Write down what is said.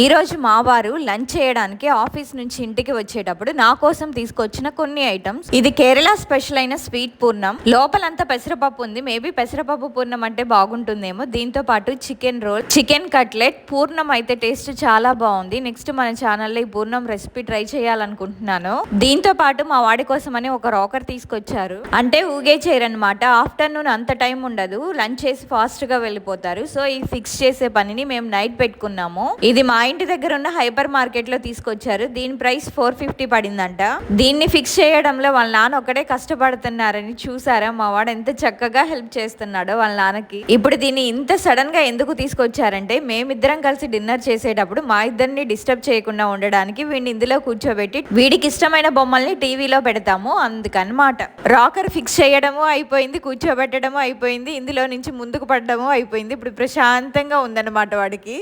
ఈ రోజు మా వారు లంచ్ చేయడానికి ఆఫీస్ నుంచి ఇంటికి వచ్చేటప్పుడు నా కోసం తీసుకొచ్చిన కొన్ని ఐటమ్స్. ఇది కేరళ స్పెషల్ అయిన స్వీట్ పూర్ణం. లోపలంతా పెసరపప్పు ఉంది. మేబీ పెసరపప్పు పూర్ణం అంటే బాగుంటుందేమో. దీంతో పాటు చికెన్ రోల్, చికెన్ కట్లెట్. పూర్ణం అయితే టేస్ట్ చాలా బాగుంది. నెక్స్ట్ మన ఛానల్లో ఈ పూర్ణం రెసిపీ ట్రై చేయాలనుకుంటున్నాను. దీంతో పాటు మా వాడి కోసం అని ఒక రాకర్ తీసుకొచ్చారు. అంటే ఊగే చేయరనమాట. ఆఫ్టర్నూన్ అంత టైం ఉండదు, లంచ్ చేసి ఫాస్ట్ గా వెళ్ళిపోతారు. సో ఈ ఫిక్స్ చేసే పనిని మేము నైట్ పెట్టుకున్నాము. ఇది మా ఇంటి దగ్గర ఉన్న హైపర్ మార్కెట్ లో తీసుకొచ్చారు. దీని ప్రైస్ 450 పడిందంట. దీన్ని ఫిక్స్ చేయడంలో వాళ్ళ నాన్న ఒకటే కష్టపడుతున్నారని చూసారా మా వాడు ఎంత చక్కగా హెల్ప్ చేస్తున్నాడో వాళ్ళ నాన్నకి. ఇప్పుడు దీన్ని ఇంత సడన్ గా ఎందుకు తీసుకొచ్చారంటే మేమిద్దరం కలిసి డిన్నర్ చేసేటప్పుడు మా ఇద్దరిని డిస్టర్బ్ చేయకుండా ఉండడానికి వీడిని ఇందులో కూర్చోబెట్టి వీడికి ఇష్టమైన బొమ్మల్ని టీవీలో పెడతాము, అందుకనమాట. రాకర్ ఫిక్స్ చేయడము అయిపోయింది, కూర్చోబెట్టడము అయిపోయింది, ఇందులో నుంచి ముందుకు పడడము అయిపోయింది. ఇప్పుడు ప్రశాంతంగా ఉందన్నమాట వాడికి.